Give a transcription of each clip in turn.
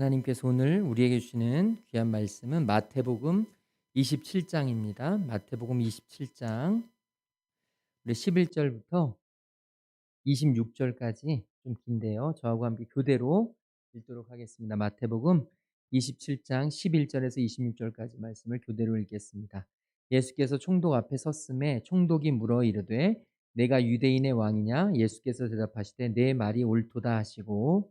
하나님께서 오늘 우리에게 주시는 귀한 말씀은 마태복음 27장입니다. 마태복음 27장 우리 11절부터 26절까지 좀 긴데요. 저하고 함께 교대로 읽도록 하겠습니다. 마태복음 27장 11절에서 26절까지 말씀을 교대로 읽겠습니다. 예수께서 총독 앞에 섰음에 총독이 물어 이르되 내가 유대인의 왕이냐? 예수께서 대답하시되 내 말이 옳도다 하시고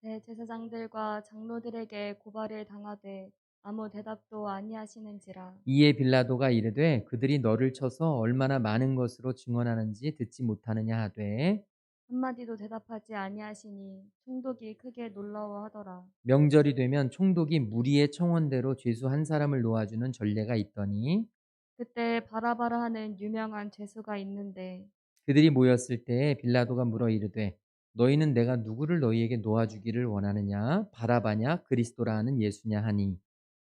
대제사장들과 장로들에게 고발을 당하되 아무 대답도 아니하시는지라. 이에 빌라도가 이르되 그들이 너를 쳐서 얼마나 많은 것으로 증언하는지 듣지 못하느냐 하되 한마디도 대답하지 아니하시니 총독이 크게 놀라워하더라. 명절이 되면 총독이 무리의 청원대로 죄수 한 사람을 놓아주는 전례가 있더니 그때 바라바라 하는 유명한 죄수가 있는데 그들이 모였을 때 빌라도가 물어 이르되 너희는 내가 누구를 너희에게 놓아주기를 원하느냐 바라바냐 그리스도라 하는 예수냐 하니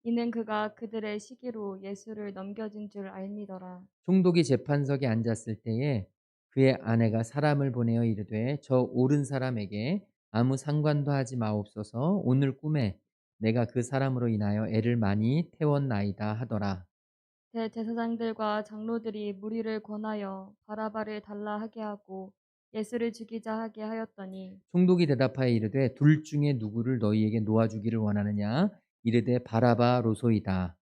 이는 그가 그들의 시기로 예수를 넘겨준 줄 알미더라. 총독이 재판석에 앉았을 때에 그의 아내가 사람을 보내어 이르되 저 옳은 사람에게 아무 상관도 하지 마옵소서 오늘 꿈에 내가 그 사람으로 인하여 애를 많이 태웠나이다 하더라. 대제사장들과 장로들이 무리를 권하여 바라바를 달라 하게 하고 예수를 죽이자 하게 하였더니 총독이 대답하여 이르되 둘 중에 누구를 너희에게 놓아주기를 원하느냐 이르되 바라바로소이다.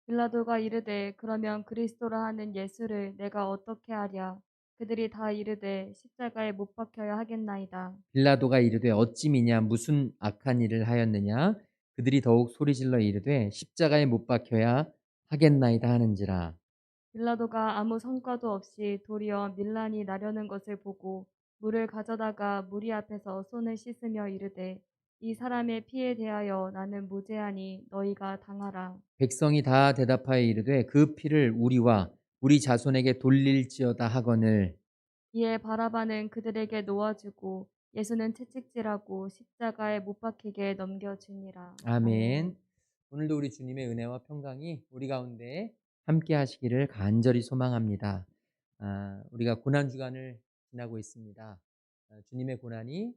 빌라도가 이르되 그러면 그리스도라 하는 예수를 내가 어떻게 하랴. 그들이 다 이르되 십자가에 못 박혀야 하겠나이다. 빌라도가 이르되 어찌 미냐 무슨 악한 일을 하였느냐 그들이 더욱 소리질러 이르되 십자가에 못 박혀야 하겠나이다 하는지라. 빌라도가 아무 성과도 없이 도리어 밀란이 나려는 것을 보고 물을 가져다가 무리 앞에서 손을 씻으며 이르되 이 사람의 피에 대하여 나는 무죄하니 너희가 당하라. 백성이 다 대답하여 이르되 그 피를 우리와 우리 자손에게 돌릴지어다 하거늘 이에 바라바는 그들에게 놓아주고 예수는 채찍질하고 십자가에 못 박히게 넘겨주니라. 아멘. 아멘. 오늘도 우리 주님의 은혜와 평강이 우리 가운데 함께 하시기를 간절히 소망합니다. 우리가 고난 주간을 지나고 있습니다. 주님의 고난이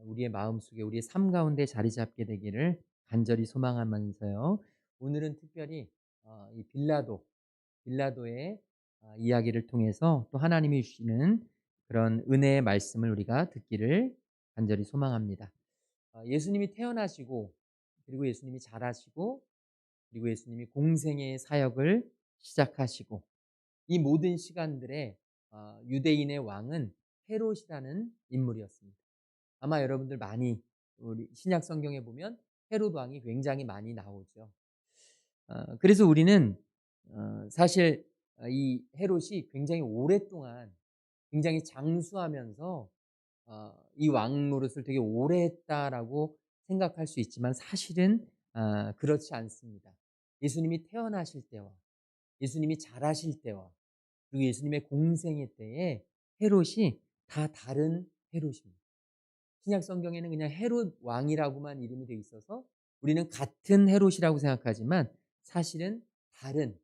우리의 마음속에 우리의 삶 가운데 자리 잡게 되기를 간절히 소망하면서요. 오늘은 특별히 이 빌라도의 이야기를 통해서 또 하나님이 주시는 그런 은혜의 말씀을 우리가 듣기를 간절히 소망합니다. 예수님이 태어나시고 그리고 예수님이 자라시고 그리고 예수님이 공생의 사역을 시작하시고 이 모든 시간들에 유대인의 왕은 헤롯이라는 인물이었습니다. 아마 여러분들 많이 우리 신약 성경에 보면 헤롯 왕이 굉장히 많이 나오죠. 그래서 우리는 사실 이 헤롯이 굉장히 오랫동안 굉장히 장수하면서 이 왕 노릇을 되게 오래 했다라고 생각할 수 있지만 사실은 그렇지 않습니다. 예수님이 태어나실 때와 예수님이 자라실 때와 그리고 예수님의 공생의 때에 헤롯이 다 다른 헤롯입니다. 신약 성경에는 그냥 헤롯 왕이라고만 이름이 돼 있어서 우리는 같은 헤롯이라고 생각하지만 사실은 다른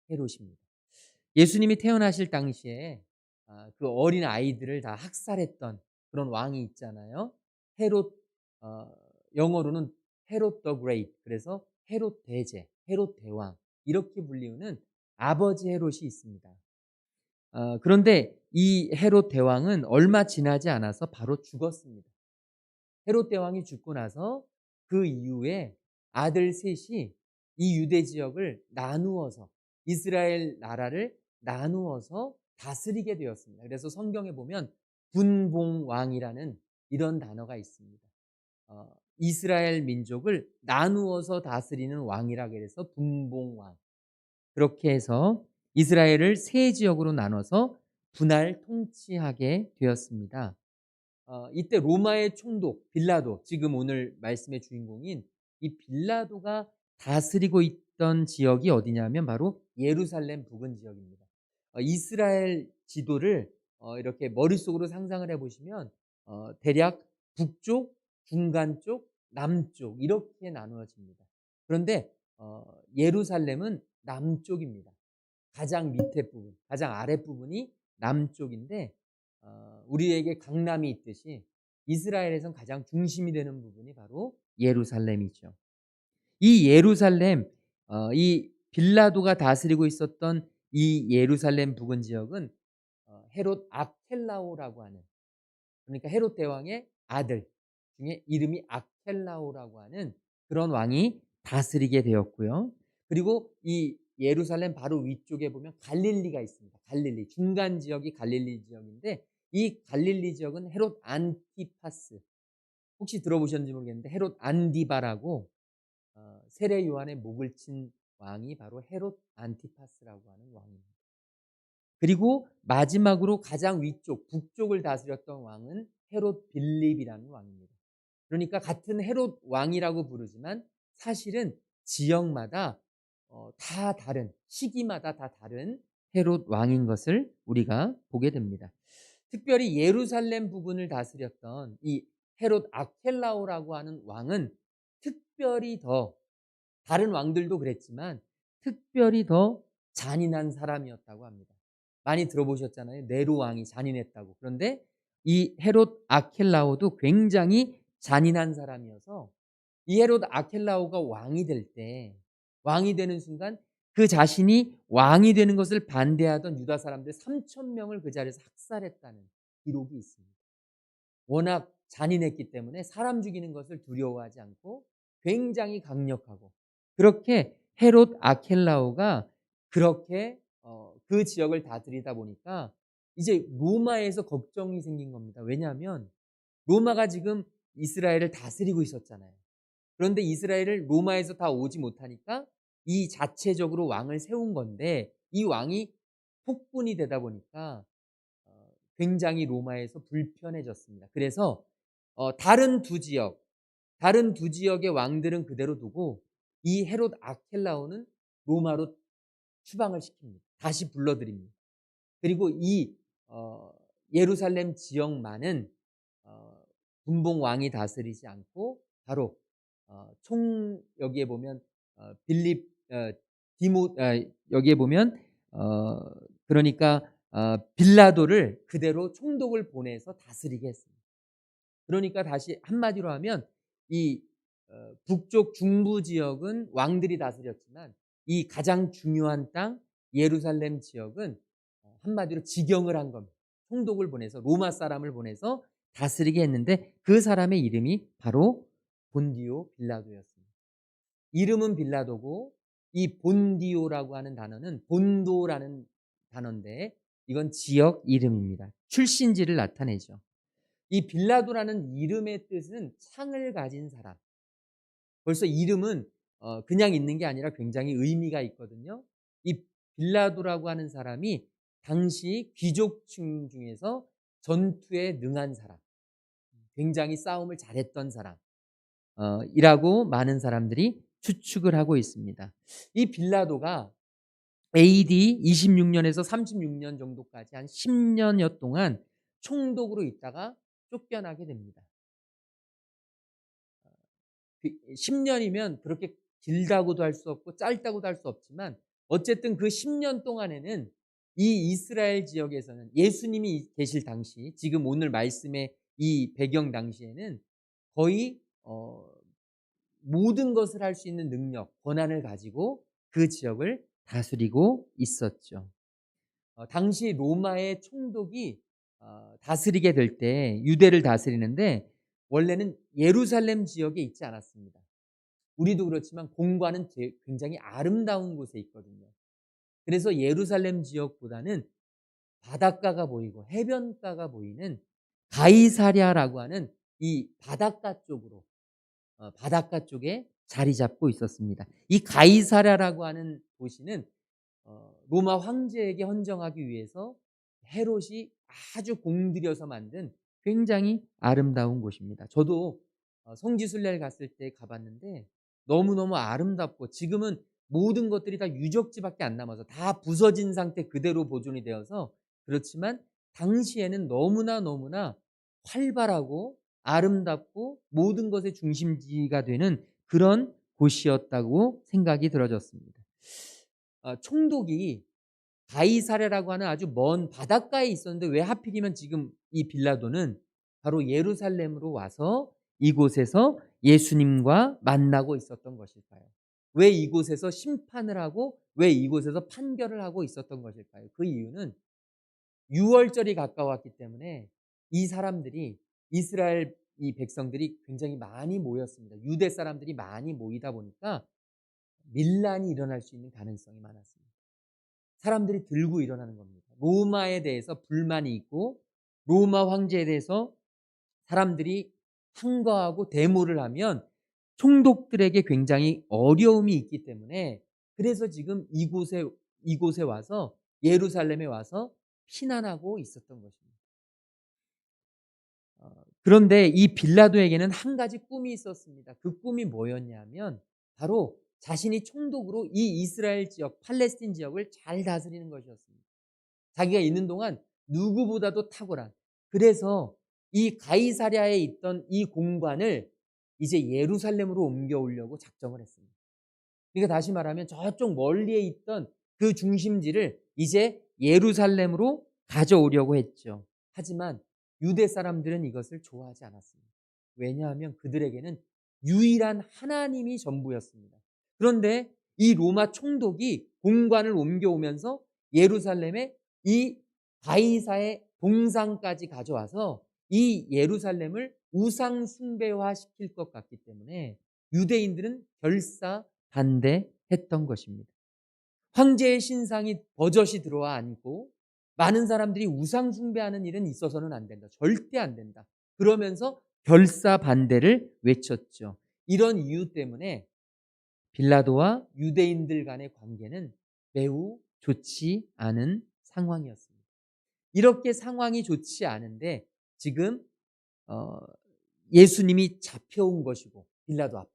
헤롯입니다. 예수님이 태어나실 당시에 그 어린 아이들을 다 학살했던 그런 왕이 있잖아요. 헤롯 어, 영어로는 헤롯 더 그레이트 그래서 헤롯 대제, 헤롯 대왕 이렇게 불리우는 아버지 헤롯이 있습니다. 그런데 이 헤롯 대왕은 얼마 지나지 않아서 바로 죽었습니다. 헤롯 대왕이 죽고 나서 그 이후에 아들 셋이 이 유대 지역을 나누어서 이스라엘 나라를 나누어서 다스리게 되었습니다. 그래서 성경에 보면 분봉왕이라는 이런 단어가 있습니다. 이스라엘 민족을 나누어서 다스리는 왕이라 그래서 분봉왕. 그렇게 해서 이스라엘을 세 지역으로 나눠서 분할 통치하게 되었습니다. 이때 로마의 총독 빌라도 지금 오늘 말씀의 주인공인 이 빌라도가 다스리고 있던 지역이 어디냐면 바로 예루살렘 부근 지역입니다. 이스라엘 지도를 이렇게 머릿속으로 상상을 해보시면 대략 북쪽, 중간 쪽, 남쪽 이렇게 나누어집니다. 그런데 예루살렘은 남쪽입니다. 가장 밑에 부분, 가장 아랫부분이 남쪽인데 우리에게 강남이 있듯이 이스라엘에선 가장 중심이 되는 부분이 바로 예루살렘이죠. 이 예루살렘 이 빌라도가 다스리고 있었던 이 예루살렘 부근 지역은 헤롯 아켈라오라고 하는, 그러니까 헤롯 대왕의 아들 중에 이름이 아켈라오라고 하는 그런 왕이 다스리게 되었고요. 그리고 이 예루살렘 바로 위쪽에 보면 갈릴리가 있습니다. 갈릴리 중간 지역이 갈릴리 지역인데, 이 갈릴리 지역은 헤롯 안티파스, 혹시 들어보셨는지 모르겠는데 헤롯 안디바라고 세례 요한의 목을 친 왕이 바로 헤롯 안티파스라고 하는 왕입니다. 그리고 마지막으로 가장 위쪽 북쪽을 다스렸던 왕은 헤롯 빌립이라는 왕입니다. 그러니까 같은 헤롯 왕이라고 부르지만 사실은 지역마다 다 다른, 시기마다 다 다른 헤롯 왕인 것을 우리가 보게 됩니다. 특별히 예루살렘 부근을 다스렸던 이 헤롯 아켈라오라고 하는 왕은 특별히 더, 다른 왕들도 그랬지만 특별히 더 잔인한 사람이었다고 합니다. 많이 들어보셨잖아요. 네로 왕이 잔인했다고. 그런데 이 헤롯 아켈라오도 굉장히 잔인한 사람이어서 이 헤롯 아켈라오가 왕이 되는 순간 그 자신이 왕이 되는 것을 반대하던 유다 사람들 3천 명을 그 자리에서 학살했다는 기록이 있습니다. 워낙 잔인했기 때문에 사람 죽이는 것을 두려워하지 않고 굉장히 강력하고, 그렇게 헤롯 아켈라오가 그렇게 그 지역을 다스리다 보니까 이제 로마에서 걱정이 생긴 겁니다. 왜냐하면 로마가 지금 이스라엘을 다스리고 있었잖아요. 그런데 이스라엘을 로마에서 다 오지 못하니까 이 자체적으로 왕을 세운 건데, 이 왕이 폭군이 되다 보니까 굉장히 로마에서 불편해졌습니다. 그래서 다른 두 지역의 왕들은 그대로 두고 이 헤롯 아켈라오는 로마로 추방을 시킵니다. 다시 불러들입니다. 그리고 이 예루살렘 지역만은 분봉 왕이 다스리지 않고 바로 총 여기에 보면 빌립 디모 여기에 보면 그러니까 빌라도를 그대로 총독을 보내서 다스리게 했습니다. 그러니까 다시 한마디로 하면 이 북쪽 중부 지역은 왕들이 다스렸지만 이 가장 중요한 땅 예루살렘 지역은 한마디로 직영을 한 겁니다. 총독을 보내서, 로마 사람을 보내서 다스리게 했는데, 그 사람의 이름이 바로 본디오 빌라도였습니다. 이름은 빌라도고 이 본디오라고 하는 단어는 본도라는 단어인데 이건 지역 이름입니다. 출신지를 나타내죠. 이 빌라도라는 이름의 뜻은 창을 가진 사람. 벌써 이름은 그냥 있는 게 아니라 굉장히 의미가 있거든요. 이 빌라도라고 하는 사람이 당시 귀족층 중에서 전투에 능한 사람, 굉장히 싸움을 잘했던 사람 이라고 많은 사람들이 추측을 하고 있습니다. 이 빌라도가 AD 26년에서 36년 정도까지 한 10년여 동안 총독으로 있다가 쫓겨나게 됩니다. 10년이면 그렇게 길다고도 할 수 없고 짧다고도 할 수 없지만 어쨌든 그 10년 동안에는 이 이스라엘 지역에서는 예수님이 계실 당시, 지금 오늘 말씀의 이 배경 당시에는 거의 모든 것을 할 수 있는 능력, 권한을 가지고 그 지역을 다스리고 있었죠. 당시 로마의 총독이 다스리게 될 때 유대를 다스리는데 원래는 예루살렘 지역에 있지 않았습니다. 우리도 그렇지만 본관은 굉장히 아름다운 곳에 있거든요. 그래서 예루살렘 지역보다는 바닷가가 보이고 해변가가 보이는 가이사랴라고 하는 이 바닷가 쪽에 자리 잡고 있었습니다. 이 가이사랴라고 하는 도시는 로마 황제에게 헌정하기 위해서 헤롯이 아주 공들여서 만든 굉장히 아름다운 곳입니다. 저도 성지순례를 갔을 때 가봤는데 너무너무 아름답고, 지금은 모든 것들이 다 유적지밖에 안 남아서 다 부서진 상태 그대로 보존이 되어서 그렇지만 당시에는 너무나 활발하고 아름답고 모든 것의 중심지가 되는 그런 곳이었다고 생각이 들어졌습니다. 총독이 가이사랴라고 하는 아주 먼 바닷가에 있었는데 왜 하필이면 지금 이 빌라도는 바로 예루살렘으로 와서 이곳에서 예수님과 만나고 있었던 것일까요? 왜 이곳에서 심판을 하고 왜 이곳에서 판결을 하고 있었던 것일까요? 그 이유는 유월절이 가까웠기 때문에 이 사람들이 이스라엘 이 백성들이 굉장히 많이 모였습니다. 유대 사람들이 많이 모이다 보니까 밀란이 일어날 수 있는 가능성이 많았습니다. 사람들이 들고 일어나는 겁니다. 로마에 대해서 불만이 있고 로마 황제에 대해서 사람들이 항거하고 데모를 하면 총독들에게 굉장히 어려움이 있기 때문에 그래서 지금 이곳에 와서 예루살렘에 와서 피난하고 있었던 것입니다. 그런데 이 빌라도에게는 한 가지 꿈이 있었습니다. 그 꿈이 뭐였냐면 바로 자신이 총독으로 이 이스라엘 지역, 팔레스틴 지역을 잘 다스리는 것이었습니다. 자기가 있는 동안 누구보다도 탁월한. 그래서 이 가이사랴에 있던 이 공관을 이제 예루살렘으로 옮겨오려고 작정을 했습니다. 그러니까 다시 말하면 저쪽 멀리에 있던 그 중심지를 이제 예루살렘으로 가져오려고 했죠. 하지만 유대 사람들은 이것을 좋아하지 않았습니다. 왜냐하면 그들에게는 유일한 하나님이 전부였습니다. 그런데 이 로마 총독이 공관을 옮겨오면서 예루살렘에 이 가이사의 동상까지 가져와서 이 예루살렘을 우상 숭배화 시킬 것 같기 때문에 유대인들은 결사 반대했던 것입니다. 황제의 신상이 버젓이 들어와 앉고 많은 사람들이 우상 숭배하는 일은 있어서는 안 된다. 절대 안 된다. 그러면서 결사 반대를 외쳤죠. 이런 이유 때문에 빌라도와 유대인들 간의 관계는 매우 좋지 않은 상황이었습니다. 이렇게 상황이 좋지 않은데 지금 어, 예수님이 잡혀온 것이고 빌라도 앞에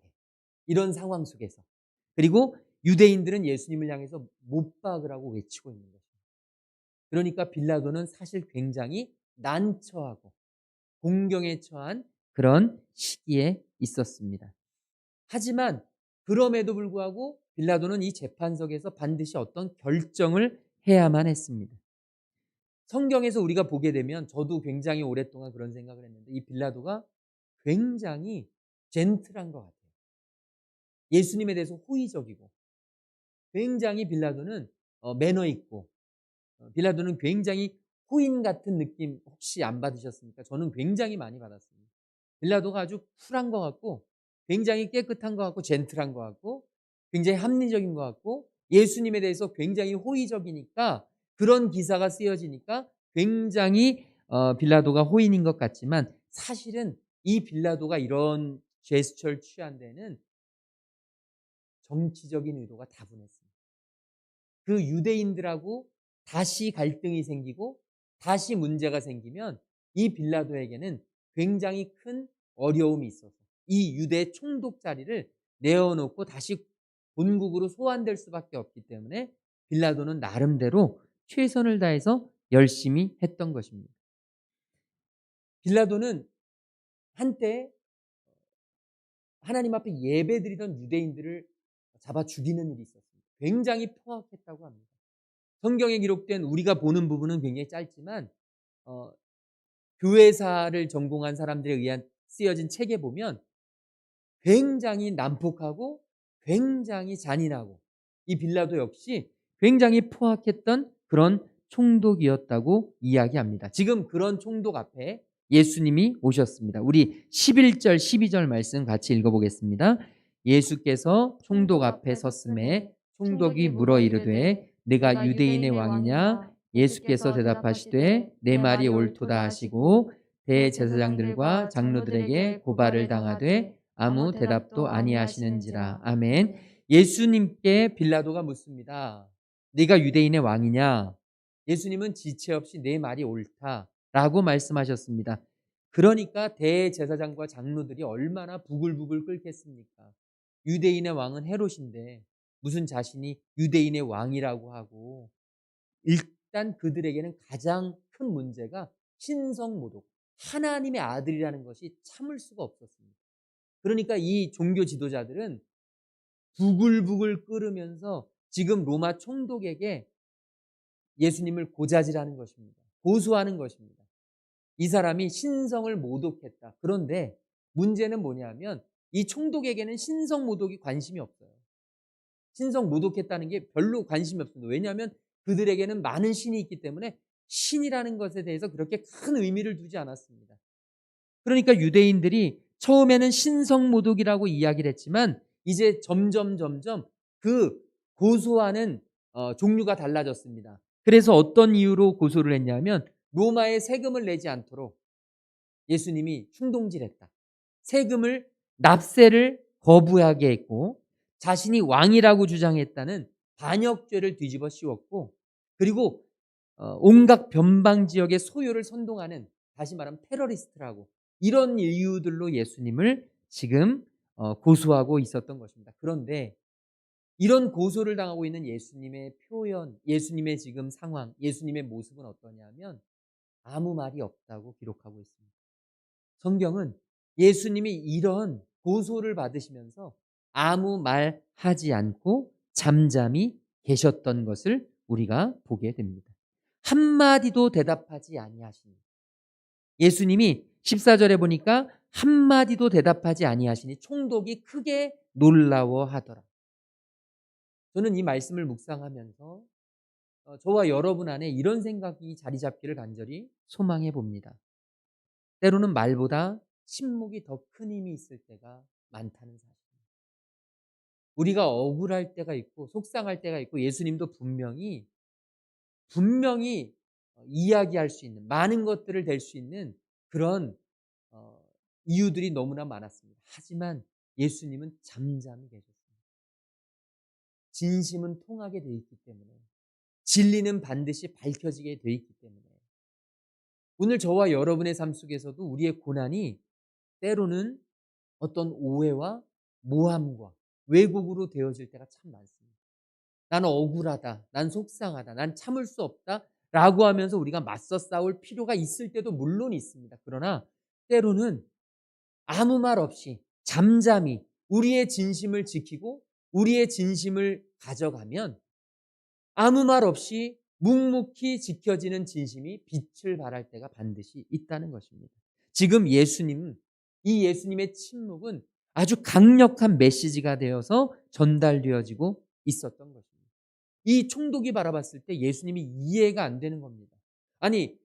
이런 상황 속에서 그리고 유대인들은 예수님을 향해서 못 박으라고 외치고 있는 것입니다. 그러니까 빌라도는 사실 굉장히 난처하고 공경에 처한 그런 시기에 있었습니다. 하지만 그럼에도 불구하고 빌라도는 이 재판석에서 반드시 어떤 결정을 해야만 했습니다. 성경에서 우리가 보게 되면 저도 굉장히 오랫동안 그런 생각을 했는데 이 빌라도가 굉장히 젠틀한 것 같아요. 예수님에 대해서 호의적이고 굉장히 빌라도는 매너 있고 빌라도는 굉장히 호인 같은 느낌 혹시 안 받으셨습니까? 저는 굉장히 많이 받았습니다. 빌라도가 아주 쿨한 것 같고 굉장히 깨끗한 것 같고 젠틀한 것 같고 굉장히 합리적인 것 같고 예수님에 대해서 굉장히 호의적이니까 그런 기사가 쓰여지니까 굉장히 빌라도가 호인인 것 같지만 사실은 이 빌라도가 이런 제스처를 취한 데는 정치적인 의도가 다분했습니다. 그 유대인들하고 다시 갈등이 생기고 다시 문제가 생기면 이 빌라도에게는 굉장히 큰 어려움이 있어서 이 유대 총독 자리를 내어놓고 다시 본국으로 소환될 수밖에 없기 때문에 빌라도는 나름대로 최선을 다해서 열심히 했던 것입니다. 빌라도는 한때 하나님 앞에 예배드리던 유대인들을 잡아 죽이는 일이 있었습니다. 굉장히 포악했다고 합니다. 성경에 기록된 우리가 보는 부분은 굉장히 짧지만 어, 교회사를 전공한 사람들에 의한 쓰여진 책에 보면 굉장히 난폭하고 굉장히 잔인하고 이 빌라도 역시 굉장히 포악했던 그런 총독이었다고 이야기합니다. 지금 그런 총독 앞에 예수님이 오셨습니다. 우리 11절 12절 말씀 같이 읽어보겠습니다. 예수께서 총독 앞에 섰음에 총독이 물어 이르되 내가 유대인의 왕이냐? 예수께서 대답하시되 내 말이 옳도다 하시고 대제사장들과 장로들에게 고발을 당하되 아무 대답도 아니하시는지라. 아멘. 예수님께 빌라도가 묻습니다. 네가 유대인의 왕이냐? 예수님은 지체 없이 내 말이 옳다라고 말씀하셨습니다. 그러니까 대제사장과 장로들이 얼마나 부글부글 끓겠습니까? 유대인의 왕은 헤롯인데 무슨 자신이 유대인의 왕이라고 하고 일단 그들에게는 가장 큰 문제가 신성모독, 하나님의 아들이라는 것이 참을 수가 없었습니다. 그러니까 이 종교 지도자들은 부글부글 끓으면서 지금 로마 총독에게 예수님을 고자질하는 것입니다. 고소하는 것입니다. 이 사람이 신성을 모독했다. 그런데 문제는 뭐냐면 이 총독에게는 신성 모독이 관심이 없어요. 신성 모독했다는 게 별로 관심이 없습니다. 왜냐하면 그들에게는 많은 신이 있기 때문에 신이라는 것에 대해서 그렇게 큰 의미를 두지 않았습니다. 그러니까 유대인들이 처음에는 신성 모독이라고 이야기를 했지만 이제 점점 그 고소하는 종류가 달라졌습니다. 그래서 어떤 이유로 고소를 했냐면 로마에 세금을 내지 않도록 예수님이 충동질했다. 세금을 납세를 거부하게 했고 자신이 왕이라고 주장했다는 반역죄를 뒤집어 씌웠고 그리고 온갖 변방 지역의 소유를 선동하는 다시 말하면 테러리스트라고 이런 이유들로 예수님을 지금 고소하고 있었던 것입니다. 그런데 이런 고소를 당하고 있는 예수님의 표현, 예수님의 지금 상황, 예수님의 모습은 어떠냐면 아무 말이 없다고 기록하고 있습니다. 성경은 예수님이 이런 고소를 받으시면서 아무 말 하지 않고 잠잠히 계셨던 것을 우리가 보게 됩니다. 한마디도 대답하지 아니하시니 예수님이 14절에 보니까 한마디도 대답하지 아니하시니 총독이 크게 놀라워하더라. 저는 이 말씀을 묵상하면서 저와 여러분 안에 이런 생각이 자리 잡기를 간절히 소망해 봅니다. 때로는 말보다 침묵이 더 큰 힘이 있을 때가 많다는 사실입니다. 우리가 억울할 때가 있고 속상할 때가 있고 예수님도 분명히 이야기할 수 있는 많은 것들을 댈 수 있는 그런 어, 이유들이 너무나 많았습니다. 하지만 예수님은 잠잠히 계셨습니다. 진심은 통하게 돼 있기 때문에 진리는 반드시 밝혀지게 돼 있기 때문에 오늘 저와 여러분의 삶 속에서도 우리의 고난이 때로는 어떤 오해와 모함과 왜곡으로 되어질 때가 참 많습니다. 나는 억울하다, 난 속상하다, 난 참을 수 없다 라고 하면서 우리가 맞서 싸울 필요가 있을 때도 물론 있습니다. 그러나 때로는 아무 말 없이 잠잠히 우리의 진심을 지키고 우리의 진심을 가져가면 아무 말 없이 묵묵히 지켜지는 진심이 빛을 발할 때가 반드시 있다는 것입니다. 지금 이 예수님의 침묵은 아주 강력한 메시지가 되어서 전달되어지고 있었던 것입니다. 이 총독이 바라봤을 때 예수님이 이해가 안 되는 겁니다. 아니,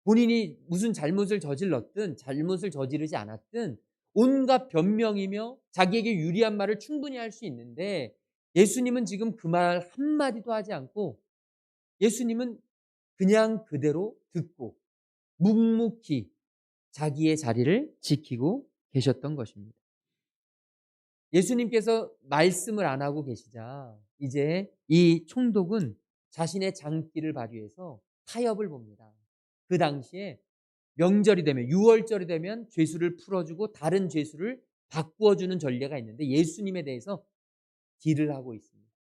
본인이 무슨 잘못을 저질렀든 잘못을 저지르지 않았든 온갖 변명이며 자기에게 유리한 말을 충분히 할 수 있는데 예수님은 지금 그 말 한마디도 하지 않고 예수님은 그냥 그대로 듣고 묵묵히 자기의 자리를 지키고 계셨던 것입니다. 예수님께서 말씀을 안 하고 계시자 이제 이 총독은 자신의 장기를 발휘해서 타협을 봅니다. 그 당시에 명절이 되면 유월절이 되면 죄수를 풀어주고 다른 죄수를 바꾸어주는 전례가 있는데 예수님에 대해서 딜을 하고 있습니다.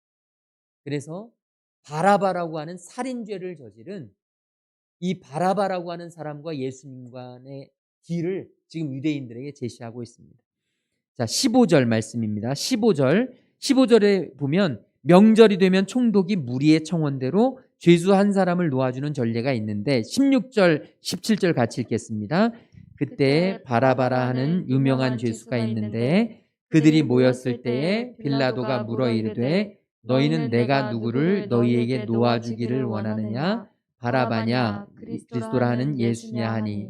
그래서 바라바라고 하는 살인죄를 저지른 이 바라바라고 하는 사람과 예수님 간의 딜을 지금 유대인들에게 제시하고 있습니다. 자, 15절 말씀입니다. 15절에 보면 명절이 되면 총독이 무리의 청원대로 죄수 한 사람을 놓아주는 전례가 있는데 16절, 17절 같이 읽겠습니다. 그때 바라바라 하는 유명한 죄수가 있는데 그들이 모였을 때에 빌라도가 물어 이르되 너희는 내가 누구를 너희에게 놓아주기를 원하느냐 바라바냐 그리스도라 하는 예수냐 하니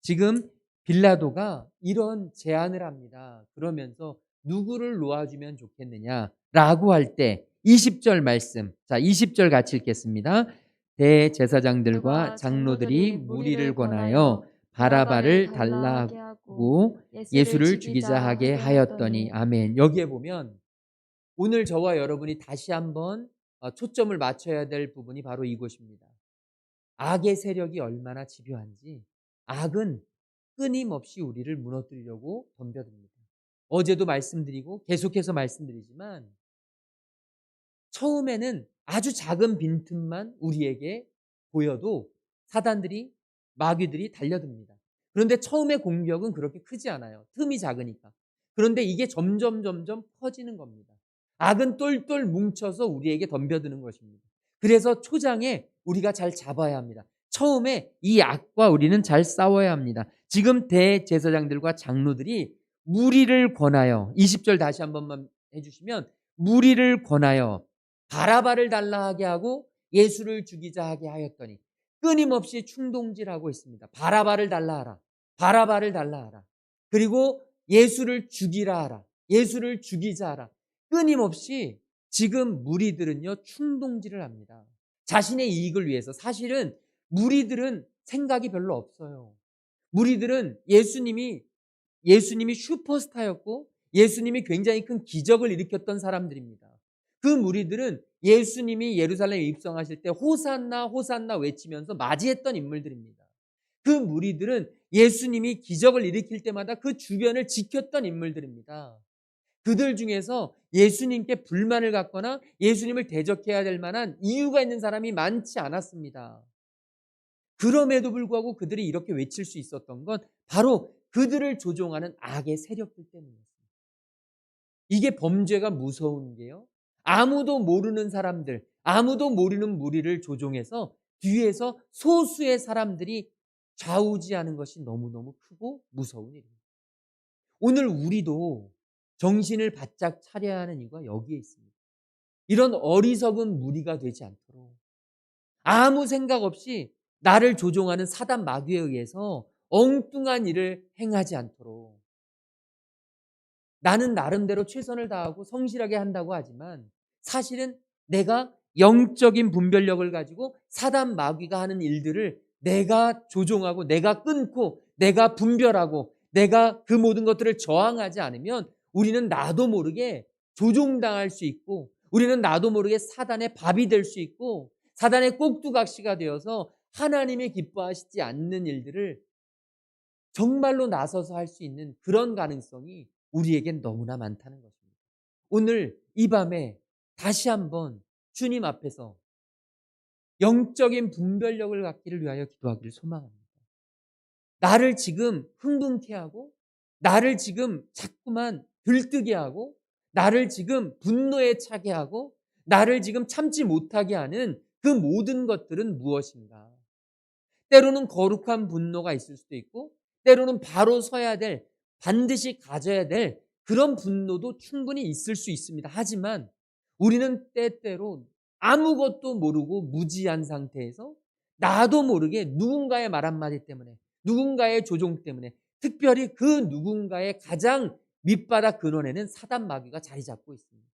지금 빌라도가 이런 제안을 합니다. 그러면서 누구를 놓아주면 좋겠느냐라고 할 때 20절 말씀, 자 20절 같이 읽겠습니다. 대제사장들과 장로들이 무리를 권하여 바라바를 달라 하고 예수를 죽이자 하게 하였더니 아멘. 여기에 보면 오늘 저와 여러분이 다시 한번 초점을 맞춰야 될 부분이 바로 이것입니다. 악의 세력이 얼마나 집요한지 악은 끊임없이 우리를 무너뜨리려고 덤벼듭니다. 어제도 말씀드리고 계속해서 말씀드리지만 처음에는 아주 작은 빈틈만 우리에게 보여도 사단들이 마귀들이 달려듭니다. 그런데 처음의 공격은 그렇게 크지 않아요. 틈이 작으니까. 그런데 이게 점점 커지는 겁니다. 악은 똘똘 뭉쳐서 우리에게 덤벼드는 것입니다. 그래서 초장에 우리가 잘 잡아야 합니다. 처음에 이 악과 우리는 잘 싸워야 합니다. 지금 대제사장들과 장로들이 무리를 권하여 20절 다시 한 번만 해주시면 무리를 권하여 바라바를 달라 하게 하고 예수를 죽이자 하게 하였더니 끊임없이 충동질하고 있습니다. 바라바를 달라 하라. 바라바를 달라 하라. 그리고 예수를 죽이라 하라. 예수를 죽이자 하라. 끊임없이 지금 무리들은요, 충동질을 합니다. 자신의 이익을 위해서. 사실은 무리들은 생각이 별로 없어요. 무리들은 예수님이 슈퍼스타였고 예수님이 굉장히 큰 기적을 일으켰던 사람들입니다. 그 무리들은 예수님이 예루살렘에 입성하실 때 호산나 호산나 외치면서 맞이했던 인물들입니다. 그 무리들은 예수님이 기적을 일으킬 때마다 그 주변을 지켰던 인물들입니다. 그들 중에서 예수님께 불만을 갖거나 예수님을 대적해야 될 만한 이유가 있는 사람이 많지 않았습니다. 그럼에도 불구하고 그들이 이렇게 외칠 수 있었던 건 바로 그들을 조종하는 악의 세력들 때문이었습니다. 이게 범죄가 무서운 게요, 아무도 모르는 사람들, 아무도 모르는 무리를 조종해서 뒤에서 소수의 사람들이 좌우지하는 것이 너무너무 크고 무서운 일입니다. 오늘 우리도 정신을 바짝 차려야 하는 이유가 여기에 있습니다. 이런 어리석은 무리가 되지 않도록 아무 생각 없이 나를 조종하는 사단 마귀에 의해서 엉뚱한 일을 행하지 않도록, 나는 나름대로 최선을 다하고 성실하게 한다고 하지만 사실은 내가 영적인 분별력을 가지고 사단 마귀가 하는 일들을 내가 조종하고 내가 끊고 내가 분별하고 내가 그 모든 것들을 저항하지 않으면 우리는 나도 모르게 조종당할 수 있고 우리는 나도 모르게 사단의 밥이 될 수 있고 사단의 꼭두각시가 되어서 하나님이 기뻐하시지 않는 일들을 정말로 나서서 할 수 있는 그런 가능성이 우리에겐 너무나 많다는 것입니다. 오늘 이 밤에 다시 한번 주님 앞에서 영적인 분별력을 갖기를 위하여 기도하기를 소망합니다. 나를 지금 흥분케 하고 나를 지금 자꾸만 들뜨게 하고 나를 지금 분노에 차게 하고 나를 지금 참지 못하게 하는 그 모든 것들은 무엇인가? 때로는 거룩한 분노가 있을 수도 있고 때로는 바로 서야 될, 반드시 가져야 될 그런 분노도 충분히 있을 수 있습니다. 하지만 우리는 때때로 아무것도 모르고 무지한 상태에서 나도 모르게 누군가의 말 한마디 때문에 누군가의 조종 때문에 특별히 그 누군가의 가장 밑바닥 근원에는 사단 마귀가 자리 잡고 있습니다.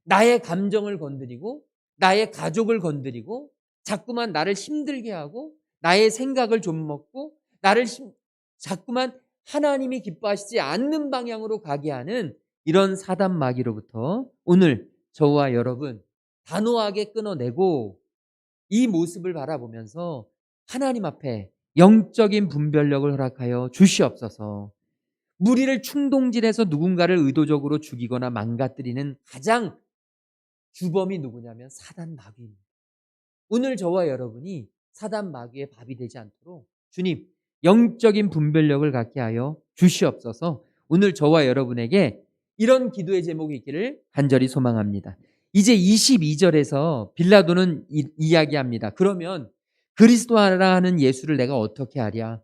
나의 감정을 건드리고 나의 가족을 건드리고 자꾸만 나를 힘들게 하고 나의 생각을 좀 먹고 자꾸만 하나님이 기뻐하시지 않는 방향으로 가게 하는 이런 사단 마귀로부터 오늘 저와 여러분 단호하게 끊어내고 이 모습을 바라보면서 하나님 앞에 영적인 분별력을 허락하여 주시옵소서. 무리를 충동질해서 누군가를 의도적으로 죽이거나 망가뜨리는 가장 주범이 누구냐면 사단 마귀입니다. 오늘 저와 여러분이 사단 마귀의 밥이 되지 않도록 주님 영적인 분별력을 갖게 하여 주시옵소서. 오늘 저와 여러분에게 이런 기도의 제목이 있기를 간절히 소망합니다. 이제 22절에서 빌라도는 이야기합니다. 그러면 그리스도라 하는 예수를 내가 어떻게 하랴?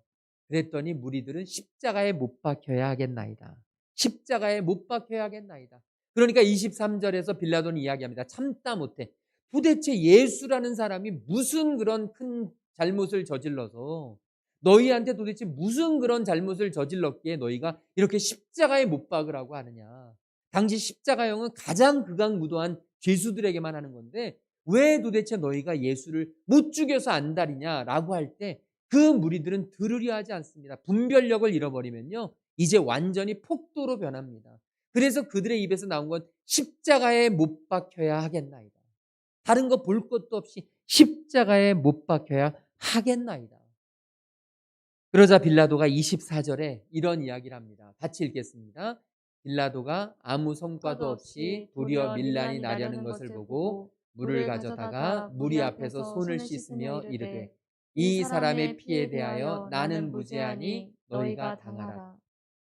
그랬더니 무리들은 십자가에 못 박혀야 하겠나이다. 십자가에 못 박혀야 하겠나이다. 그러니까 23절에서 빌라도는 이야기합니다. 참다 못해. 도대체 예수라는 사람이 무슨 그런 큰 잘못을 저질러서 너희한테 도대체 무슨 그런 잘못을 저질렀기에 너희가 이렇게 십자가에 못 박으라고 하느냐. 당시 십자가형은 가장 극악무도한 죄수들에게만 하는 건데 왜 도대체 너희가 예수를 못 죽여서 안달이냐라고 할 때 그 무리들은 들으려 하지 않습니다. 분별력을 잃어버리면요 이제 완전히 폭도로 변합니다. 그래서 그들의 입에서 나온 건 십자가에 못 박혀야 하겠나이다. 다른 거 볼 것도 없이 십자가에 못 박혀야 하겠나이다. 그러자 빌라도가 24절에 이런 이야기를 합니다. 같이 읽겠습니다. 빌라도가 아무 성과도 없이 도리어 밀란이 나려는 것을 보고 물을 가져다가 무리 앞에서 손을 씻으며 이르되 이 사람의 피에 대하여 나는 무죄하니 너희가 당하라.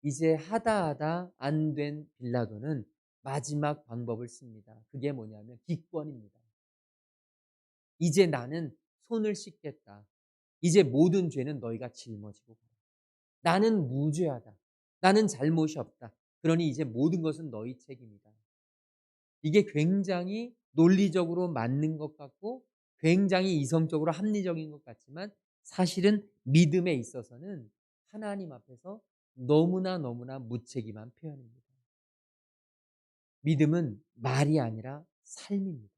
이제 하다 안 된 빌라도는 마지막 방법을 씁니다. 그게 뭐냐면 기권입니다. 이제 나는 손을 씻겠다. 이제 모든 죄는 너희가 짊어지고 가라. 나는 무죄하다. 나는 잘못이 없다. 그러니 이제 모든 것은 너희 책임이다. 이게 굉장히 논리적으로 맞는 것 같고 굉장히 이성적으로 합리적인 것 같지만 사실은 믿음에 있어서는 하나님 앞에서 너무나 무책임한 표현입니다. 믿음은 말이 아니라 삶입니다.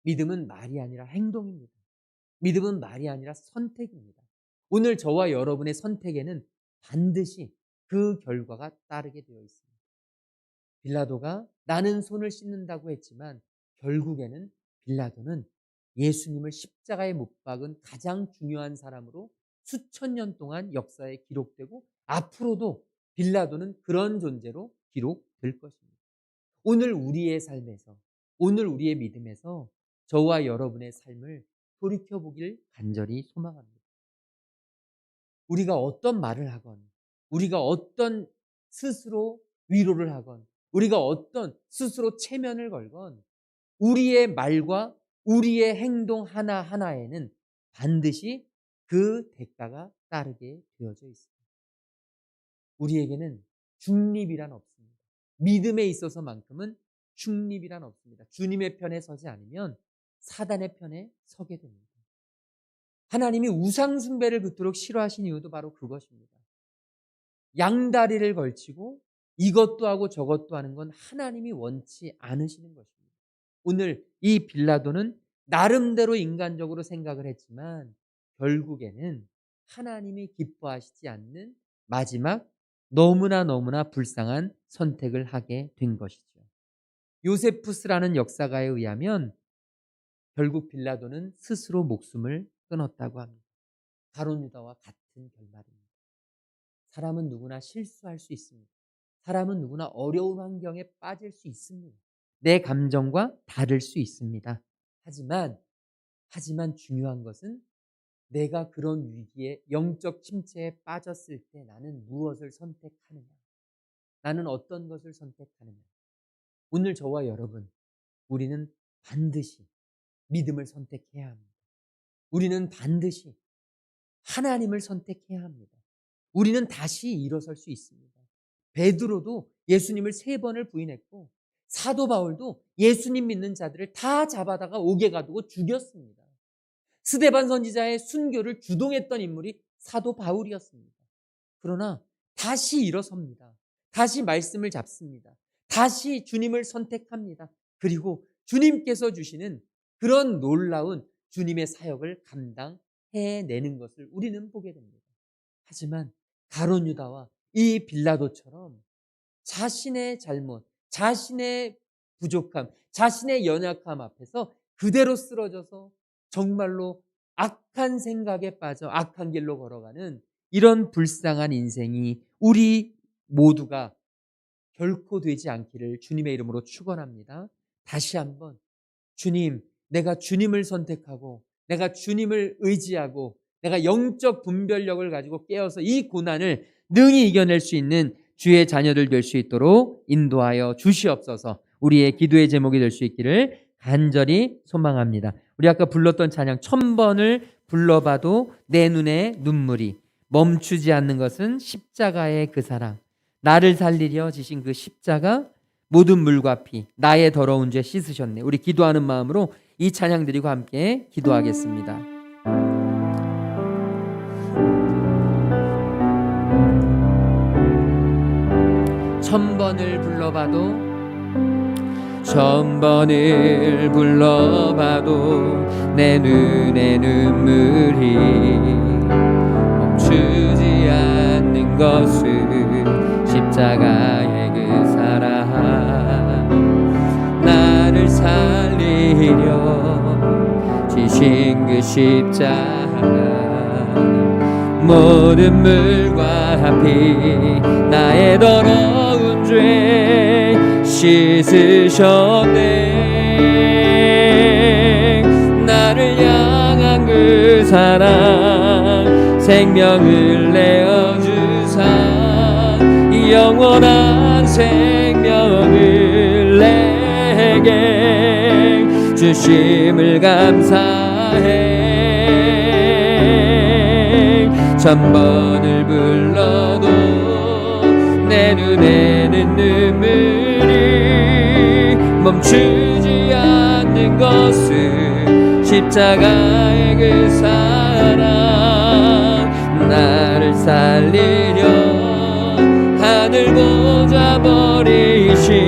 믿음은 말이 아니라 행동입니다. 믿음은 말이 아니라 선택입니다. 오늘 저와 여러분의 선택에는 반드시 그 결과가 따르게 되어 있습니다. 빌라도가 나는 손을 씻는다고 했지만 결국에는 빌라도는 예수님을 십자가에 못 박은 가장 중요한 사람으로 수천 년 동안 역사에 기록되고 앞으로도 빌라도는 그런 존재로 기록될 것입니다. 오늘 우리의 삶에서, 오늘 우리의 믿음에서 저와 여러분의 삶을 돌이켜보길 간절히 소망합니다. 우리가 어떤 말을 하건, 우리가 어떤 스스로 위로를 하건, 우리가 어떤 스스로 체면을 걸건 우리의 말과 우리의 행동 하나하나에는 반드시 그 대가가 따르게 되어져 있습니다. 우리에게는 중립이란 없습니다. 믿음에 있어서만큼은 중립이란 없습니다. 주님의 편에 서지 않으면 사단의 편에 서게 됩니다. 하나님이 우상 숭배를 그토록 싫어하신 이유도 바로 그것입니다. 양다리를 걸치고 이것도 하고 저것도 하는 건 하나님이 원치 않으시는 것입니다. 오늘 이 빌라도는 나름대로 인간적으로 생각을 했지만 결국에는 하나님이 기뻐하시지 않는 마지막 너무나 불쌍한 선택을 하게 된 것이죠. 요세푸스라는 역사가에 의하면 결국 빌라도는 스스로 목숨을 끊었다고 합니다. 가룟 유다와 같은 결말입니다. 사람은 누구나 실수할 수 있습니다. 사람은 누구나 어려운 환경에 빠질 수 있습니다. 내 감정과 다를 수 있습니다. 하지만 중요한 것은 내가 그런 위기에 영적 침체에 빠졌을 때 나는 무엇을 선택하느냐. 나는 어떤 것을 선택하느냐. 오늘 저와 여러분, 우리는 반드시 믿음을 선택해야 합니다. 우리는 반드시 하나님을 선택해야 합니다. 우리는 다시 일어설 수 있습니다. 베드로도 예수님을 3번을 부인했고 사도 바울도 예수님 믿는 자들을 다 잡아다가 옥에 가두고 죽였습니다. 스데반 선지자의 순교를 주동했던 인물이 사도 바울이었습니다. 그러나 다시 일어섭니다. 다시 말씀을 잡습니다. 다시 주님을 선택합니다. 그리고 주님께서 주시는 그런 놀라운 주님의 사역을 감당해내는 것을 우리는 보게 됩니다. 하지만 가룟 유다와 이 빌라도처럼 자신의 잘못, 자신의 부족함, 자신의 연약함 앞에서 그대로 쓰러져서 정말로 악한 생각에 빠져 악한 길로 걸어가는 이런 불쌍한 인생이 우리 모두가 결코 되지 않기를 주님의 이름으로 축원합니다. 다시 한번 주님, 내가 주님을 선택하고 내가 주님을 의지하고 내가 영적 분별력을 가지고 깨어서 이 고난을 능히 이겨낼 수 있는 주의 자녀들 될 수 있도록 인도하여 주시옵소서. 우리의 기도의 제목이 될 수 있기를 간절히 소망합니다. 우리 아까 불렀던 찬양 1000번을 불러봐도 내 눈에 눈물이 멈추지 않는 것은 십자가의 그 사랑, 나를 살리려 지신 그 십자가, 모든 물과 피 나의 더러운 죄 씻으셨네. 우리 기도하는 마음으로 이 찬양 드리고 함께 기도하겠습니다. 천번을 불러봐도 1000번을 불러봐도 내 눈에 눈물이 멈추지 않는 것은 십자가의 그 사랑, 나를 살리려 지신 그 십자가, 모든 물과 피 나의 더러운 죄 씻으셨네. 나를 향한 그 사랑, 생명을 내어주사 영원한 생명을 내게 주심을 감사해. 1000번을 불러도 내 눈에는 눈물이 멈추지 멈추지 않는 것은 십자가의 그 사랑, 나를 살리려 하늘 보좌 버리신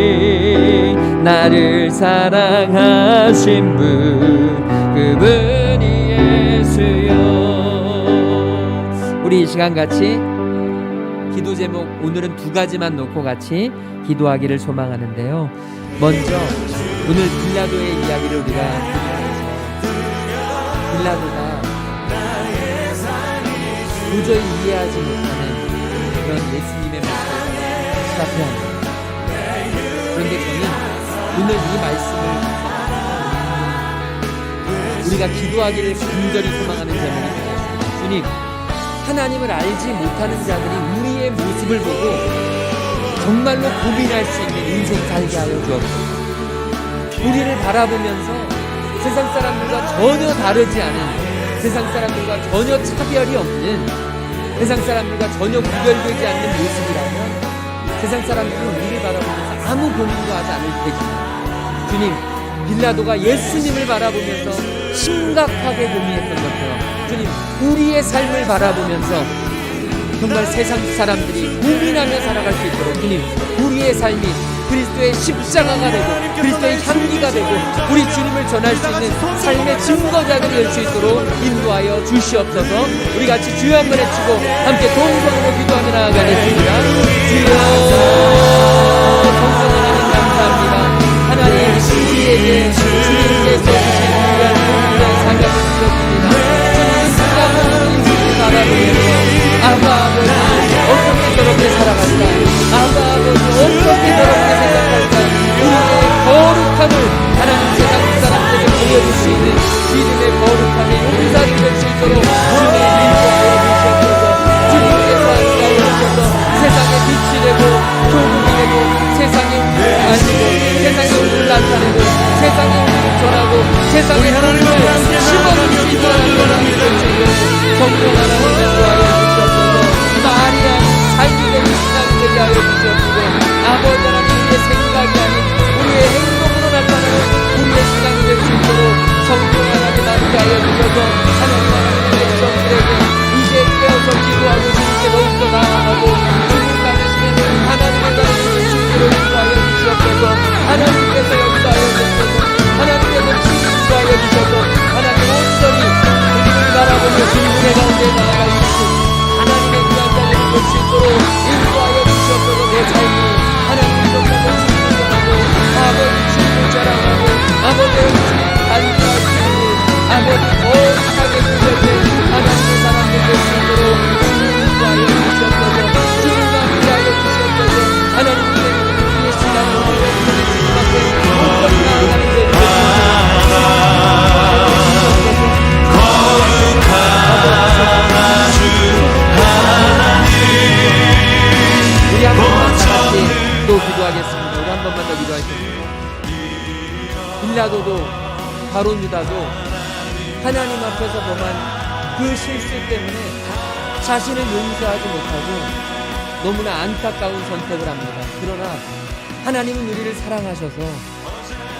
나를 사랑하신 분, 그분이 예수여. 우리 이 시간 같이 기도 제목 오늘은 2가지만 놓고 같이 기도하기를 소망하는데요. 먼저 오늘 빌라도의 이야기를 우리가 들으면서 빌라도가 도저히 이해하지 못하는 그런 예수님의 말씀을 답해야 합니다. 그런데 저는 오늘 이 말씀을 우리가 기도하기를 간절히 소망하는 제목입니다. 주님, 하나님을 알지 못하는 자들이 우리의 모습을 보고 정말로 고민할 수 있는 인생 살게 하여 주옵소서. 우리를 바라보면서 세상 사람들과 전혀 다르지 않은, 세상 사람들과 전혀 차별이 없는, 세상 사람들과 전혀 구별되지 않는 모습이라면 세상 사람들은 우리를 바라보면서 아무 고민도 하지 않을 테지만, 주님, 빌라도가 예수님을 바라보면서 심각하게 고민했던 것처럼 주님, 우리의 삶을 바라보면서 정말 세상 사람들이 고민하며 살아갈 수 있도록 주님, 우리의 삶이 그리스도의 십자가가 되고 그리스도의 향기가 되고 우리 주님을 전할 수 있는 삶의 증거자들이 될 수 있도록 인도하여 주시옵소서. 우리 같이 주여 한번 외치고 함께 동성으로 기도하며 나아가겠습니다. 주여, 성령 하나님 감사합니다. 하나님, 우리에게 주님께서 주신 귀한 복음의 사명을 주셨습니다. 주님을 바라보면서 아바 아버지 어떻게 저렇게 살아갈까, 아바 아버지 어떻게 저렇게 생각할까, 우리의 거룩함을 하나님 세상 사람들에게 보여줄 수 있는 믿음의 거룩함의 용사들이 될 수 있도록 주님 인도하여 주시옵소서. 주님께서 함께하여 주셔서 세상에 빛이 되고 조국이 되고 세상의 우리를 아시고 세상의 우리를 나타내고 세상의 우리를 전하고 세상의 우리를 심어줄 수 있는 하나님 될 수 있도록 성령 하나님 인도하여 주시옵소서. 말이 아닌 삶이 되는 신앙이 되게 하여 주시옵소서. 아버지 하나님, 우리의 생각이 아닌 우리의 행동으로 나타나는 우리의 신앙이 될 수 있도록 성령 하나님 함께하여 주셔서 하나님 하나님의 백성들에게 이제 깨어서 기도하고 주님께 더욱더 나아가고 주님 받으시는 하나님의 나라를 주님으로 인도하여 주시옵소서. 하나님께서 역사하여 주셔서 하나님께서 인도하여 주셔서 하나님 온전히 우리를 바라보며 주님의 가운데 나아갈 수 있는 하나님의 귀한 자녀를 볼 수 있도록 인도하여 주시옵소서. 내 삶이 하나님 정말로 주님을 전하고 아버지 주님을 자랑하고 아버지의 주님을 반사하시고 아버지 거룩하게 구별된 하나님의 사람들 될 수 있도록 인도하여 주시옵소서. 주님과 함께하여 주시옵소서. 하나님께 우리의 신앙을 주님 앞에 온전히 나아가는 데 우리 한 번만 다 같이 또 기도하겠습니다. 우리 한 번만 더 기도하겠습니다. 빌라도도 바론 유다도 하나님 앞에서 범한 그 실수 때문에 자신을 용서하지 못하고 너무나 안타까운 선택을 합니다. 그러나 하나님은 우리를 사랑하셔서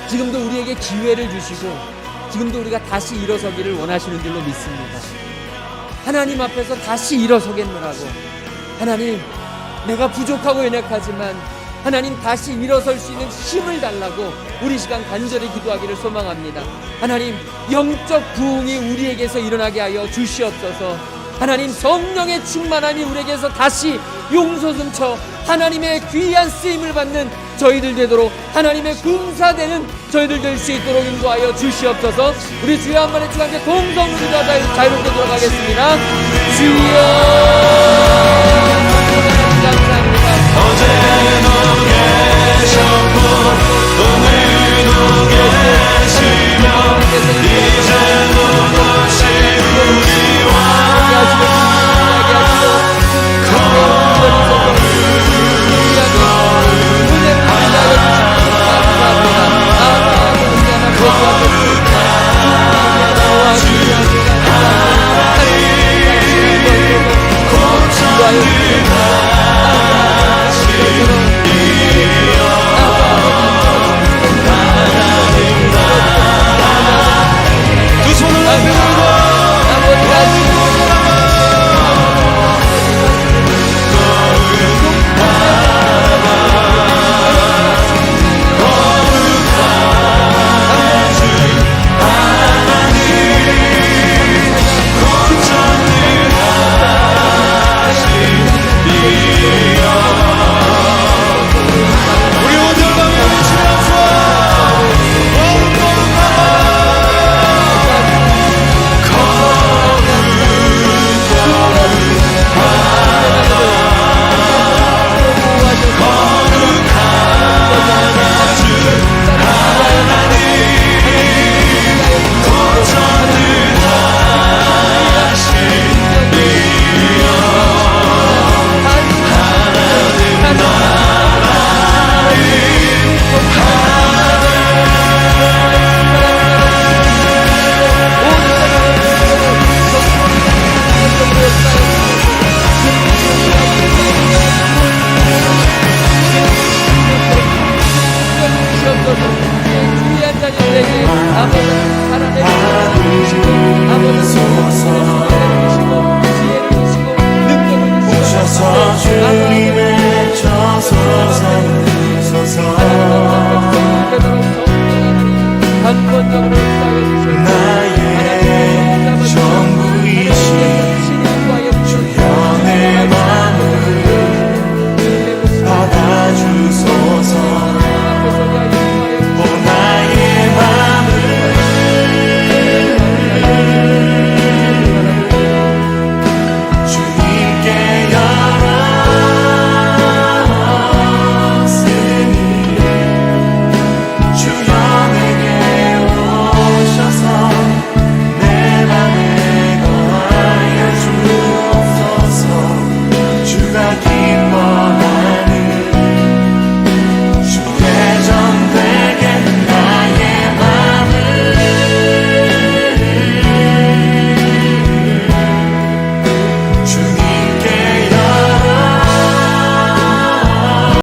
지금도 우리에게 기회를 주시고 지금도 우리가 다시 일어서기를 원하시는 줄로 믿습니다. 하나님 앞에서 다시 일어서겠노라고, 하나님, 내가 부족하고 연약하지만 하나님 다시 일어설 수 있는 힘을 달라고 우리 시간 간절히 기도하기를 소망합니다. 하나님, 영적 부흥이 우리에게서 일어나게 하여 주시옵소서. 하나님, 성령의 충만함이 우리에게서 다시 용서 숨쳐 하나님의 귀한 쓰임을 받는 저희들 되도록, 하나님의 군사되는 저희들 될 수 있도록 인도하여 주시옵소서. 우리 주여 한 번에 주님께 동성으로 기도하자. 자유롭게 돌아가겠습니다. 주여, 감사합니다. 어제도 계셨